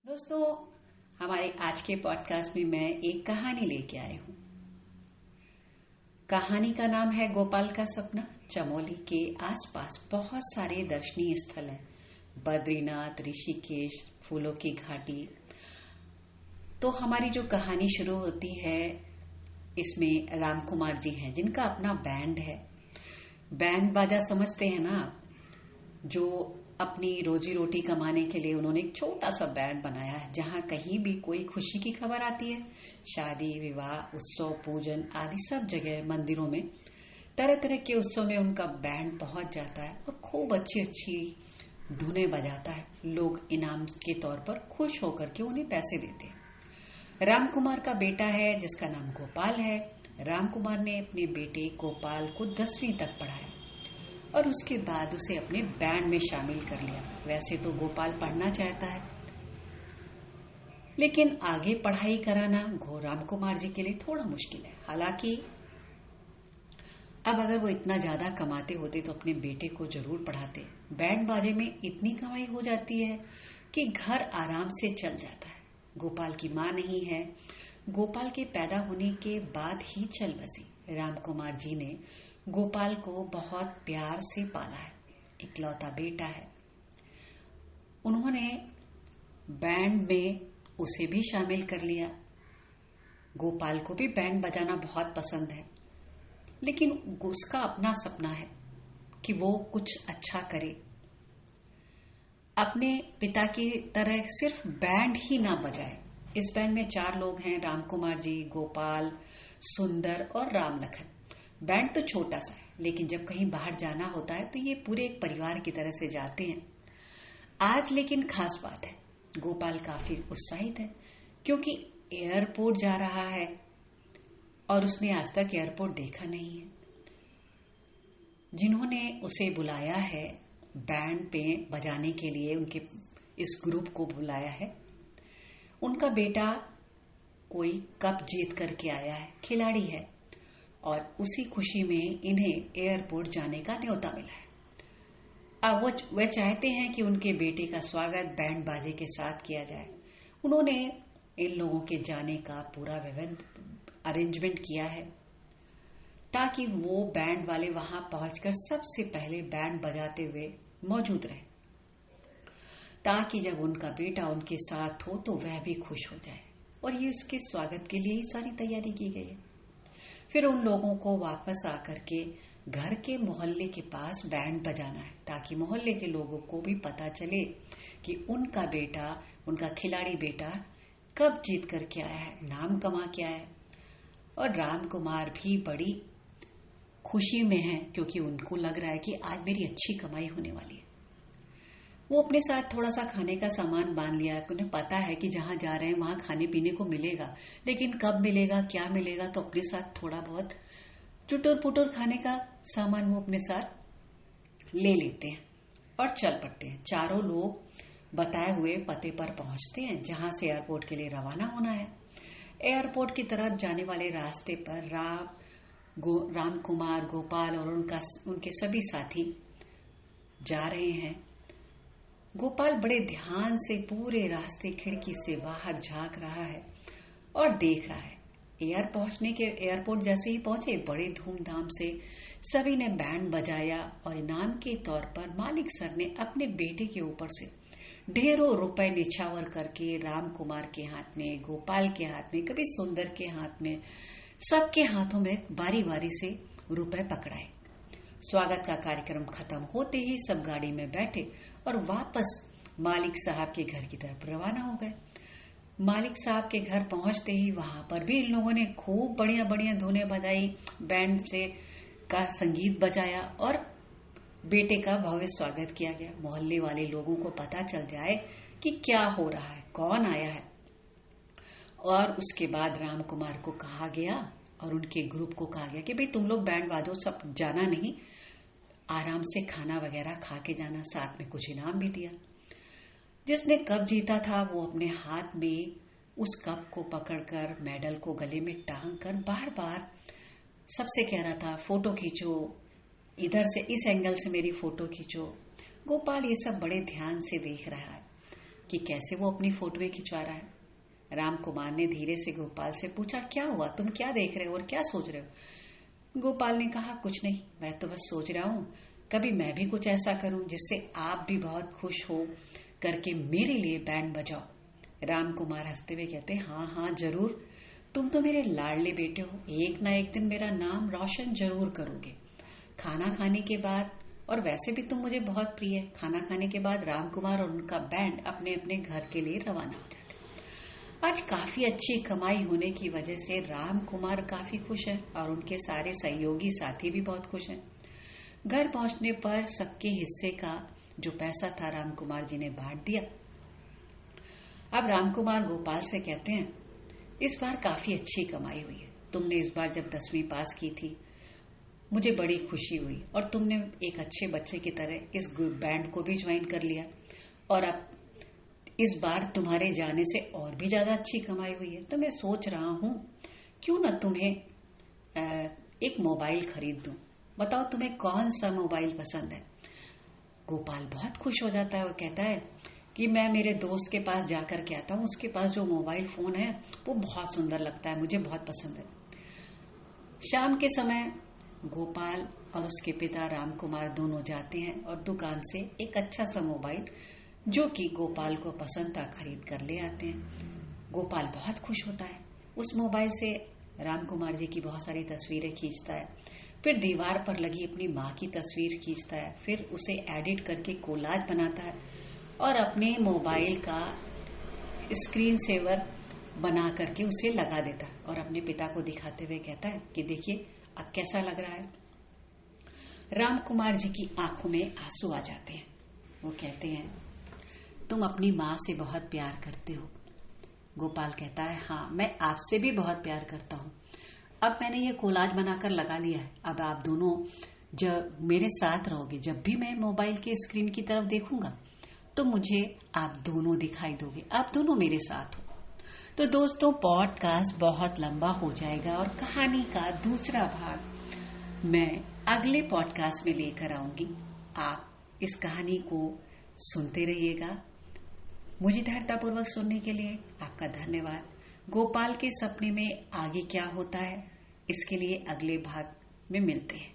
दोस्तों, हमारे आज के पॉडकास्ट में मैं एक कहानी लेके आई हूँ। कहानी का नाम है गोपाल का सपना। चमोली के आसपास बहुत सारे दर्शनीय स्थल हैं। बद्रीनाथ, ऋषिकेश, फूलों की घाटी। तो हमारी जो कहानी शुरू होती है, इसमें राम कुमार जी हैं जिनका अपना बैंड है। बैंड बाजा समझते हैं ना, जो अपनी रोजी रोटी कमाने के लिए उन्होंने एक छोटा सा बैंड बनाया है। जहाँ कहीं भी कोई खुशी की खबर आती है, शादी, विवाह, उत्सव, पूजन आदि सब जगह, मंदिरों में तरह तरह के उत्सव में उनका बैंड पहुंच जाता है और खूब अच्छी अच्छी धुनें बजाता है। लोग इनाम के तौर पर खुश होकर के उन्हें पैसे देते हैं। राम कुमार का बेटा है जिसका नाम गोपाल है। राम कुमार ने अपने बेटे गोपाल को 10वीं तक पढ़ाया और उसके बाद उसे अपने बैंड में शामिल कर लिया। वैसे तो गोपाल पढ़ना चाहता है, लेकिन आगे पढ़ाई कराना राम कुमार जी के लिए थोड़ा मुश्किल है। हालांकि अब अगर वो इतना ज्यादा कमाते होते तो अपने बेटे को जरूर पढ़ाते। बैंड बाजे में इतनी कमाई हो जाती है कि घर आराम से चल जाता है। गोपाल की माँ नहीं है। गोपाल के पैदा होने के बाद ही चल बसी। राम कुमार जी ने गोपाल को बहुत प्यार से पाला है, इकलौता बेटा है। उन्होंने बैंड में उसे भी शामिल कर लिया। गोपाल को भी बैंड बजाना बहुत पसंद है, लेकिन उसका अपना सपना है कि वो कुछ अच्छा करे। अपने पिता की तरह सिर्फ बैंड ही ना बजाए। इस बैंड में 4 लोग हैं, राम कुमार जी, गोपाल, सुंदर और राम लखन। बैंड तो छोटा सा है, लेकिन जब कहीं बाहर जाना होता है तो ये पूरे एक परिवार की तरह से जाते हैं। आज लेकिन खास बात है, गोपाल काफी उत्साहित है क्योंकि एयरपोर्ट जा रहा है और उसने आज तक एयरपोर्ट देखा नहीं है। जिन्होंने उसे बुलाया है बैंड पे बजाने के लिए, उनके इस ग्रुप को बुलाया है, उनका बेटा कोई कप जीत करके आया है, खिलाड़ी है, और उसी खुशी में इन्हें एयरपोर्ट जाने का न्योता मिला है। अब वे चाहते हैं कि उनके बेटे का स्वागत बैंड बाजे के साथ किया जाए। उन्होंने इन लोगों के जाने का पूरा अरेंजमेंट किया है ताकि वो बैंड वाले वहां पहुंचकर सबसे पहले बैंड बजाते हुए मौजूद रहे, ताकि जब उनका बेटा उनके साथ हो तो वह भी खुश हो जाए। और ये उसके स्वागत के लिए ही सारी तैयारी की गई है। फिर उन लोगों को वापस आकर के घर के मोहल्ले के पास बैंड बजाना है, ताकि मोहल्ले के लोगों को भी पता चले कि उनका बेटा, उनका खिलाड़ी बेटा कब जीत करके आया है, नाम कमा के आया है। और राम कुमार भी बड़ी खुशी में है क्योंकि उनको लग रहा है कि आज मेरी अच्छी कमाई होने वाली है। वो अपने साथ थोड़ा सा खाने का सामान बांध लिया। उन्हें पता है कि जहां जा रहे हैं वहां खाने पीने को मिलेगा, लेकिन कब मिलेगा, क्या मिलेगा, तो अपने साथ थोड़ा बहुत चुटुर पुटुर खाने का सामान वो अपने साथ ले लेते हैं और चल पड़ते हैं। 4 लोग बताए हुए पते पर पहुंचते हैं जहां से एयरपोर्ट के लिए रवाना होना है। एयरपोर्ट की तरफ जाने वाले रास्ते पर राम कुमार, गोपाल और उनके सभी साथी जा रहे हैं। गोपाल बड़े ध्यान से पूरे रास्ते खिड़की से बाहर झांक रहा है और देख रहा है। एयरपोर्ट जैसे ही पहुंचे, बड़े धूमधाम से सभी ने बैंड बजाया और इनाम के तौर पर मालिक सर ने अपने बेटे के ऊपर से ढेरों रुपए निछावर करके राम कुमार के हाथ में, गोपाल के हाथ में, कभी सुंदर के हाथ में, सबके हाथों में बारी बारी से रुपए पकड़ाए। स्वागत का कार्यक्रम खत्म होते ही सब गाड़ी में बैठे और वापस मालिक साहब के घर की तरफ रवाना हो गए। मालिक साहब के घर पहुंचते ही वहां पर भी इन लोगों ने खूब बढ़िया बढ़िया धुनें बजाई, बैंड से का संगीत बजाया और बेटे का भव्य स्वागत किया गया। मोहल्ले वाले लोगों को पता चल जाए कि क्या हो रहा है, कौन आया है। और उसके बाद राम कुमार को कहा गया और उनके ग्रुप को कहा गया कि भाई तुम लोग बैंड बाजो, सब जाना नहीं, आराम से खाना वगैरह खा के जाना। साथ में कुछ इनाम भी दिया। जिसने कप जीता था वो अपने हाथ में उस कप को पकड़कर, मेडल को गले में टांग कर बार बार सबसे कह रहा था, फोटो खींचो, इधर से इस एंगल से मेरी फोटो खींचो। गोपाल ये सब बड़े ध्यान से देख रहा है। कि कैसे वो अपनी फोटोएं खिंचवा रहा है। राम कुमार ने धीरे से गोपाल से पूछा, क्या हुआ, तुम क्या देख रहे हो और क्या सोच रहे हो? गोपाल ने कहा, कुछ नहीं, मैं तो बस सोच रहा हूँ कभी मैं भी कुछ ऐसा करूं जिससे आप भी बहुत खुश हो करके मेरे लिए बैंड बजाओ। राम कुमार हंसते हुए कहते, हाँ हाँ जरूर, तुम तो मेरे लाडले बेटे हो, एक ना एक दिन मेरा नाम रोशन जरूर करोगे। खाना खाने के बाद, और वैसे भी तुम मुझे बहुत प्रिय है, खाना खाने के बाद राम कुमार और उनका बैंड अपने अपने घर के लिए रवाना हो जाते। आज काफी अच्छी कमाई होने की वजह से राम कुमार काफी खुश हैं और उनके सारे सहयोगी साथी भी बहुत खुश हैं। घर पहुंचने पर सबके हिस्से का जो पैसा था राम कुमार जी ने बांट दिया। अब राम कुमार गोपाल से कहते हैं, इस बार काफी अच्छी कमाई हुई है। तुमने इस बार जब 10वीं पास की थी मुझे बड़ी खुशी हुई और तुमने एक अच्छे बच्चे की तरह इस बैंड को भी ज्वाइन कर लिया और अब इस बार तुम्हारे जाने से और भी ज्यादा अच्छी कमाई हुई है। तो मैं सोच रहा हूं क्यों ना तुम्हें एक मोबाइल खरीद दूं। बताओ तुम्हें कौन सा मोबाइल पसंद है? गोपाल बहुत खुश हो जाता है। वो कहता है कि मैं मेरे दोस्त के पास जाकर के आता हूँ, उसके पास जो मोबाइल फोन है वो बहुत सुंदर लगता है, मुझे बहुत पसंद है। शाम के समय गोपाल और उसके पिता राम कुमार दोनों जाते हैं और दुकान से एक अच्छा सा मोबाइल जो कि गोपाल को पसंद था खरीद कर ले आते हैं। गोपाल बहुत खुश होता है। उस मोबाइल से राम कुमार जी की बहुत सारी तस्वीरें खींचता है, फिर दीवार पर लगी अपनी माँ की तस्वीर खींचता है, फिर उसे एडिट करके कोलाज बनाता है और अपने मोबाइल का स्क्रीन सेवर बना करके उसे लगा देता है और अपने पिता को दिखाते हुए कहता है कि देखिए अब कैसा लग रहा है। राम कुमार जी की आंखों में आंसू आ जाते हैं। वो कहते हैं, तुम अपनी माँ से बहुत प्यार करते हो। गोपाल कहता है, हाँ मैं आपसे भी बहुत प्यार करता हूँ। अब मैंने ये कोलाज बनाकर लगा लिया है, अब आप दोनों जब मेरे साथ रहोगे, जब भी मैं मोबाइल के स्क्रीन की तरफ देखूंगा तो मुझे आप दोनों दिखाई दोगे, आप दोनों मेरे साथ हो। तो दोस्तों पॉडकास्ट बहुत लंबा हो जाएगा और कहानी का दूसरा भाग मैं अगले पॉडकास्ट में लेकर आऊंगी। आप इस कहानी को सुनते रहिएगा। मुझे धैर्यतापूर्वक सुनने के लिए आपका धन्यवाद। गोपाल के सपने में आगे क्या होता है इसके लिए अगले भाग में मिलते हैं।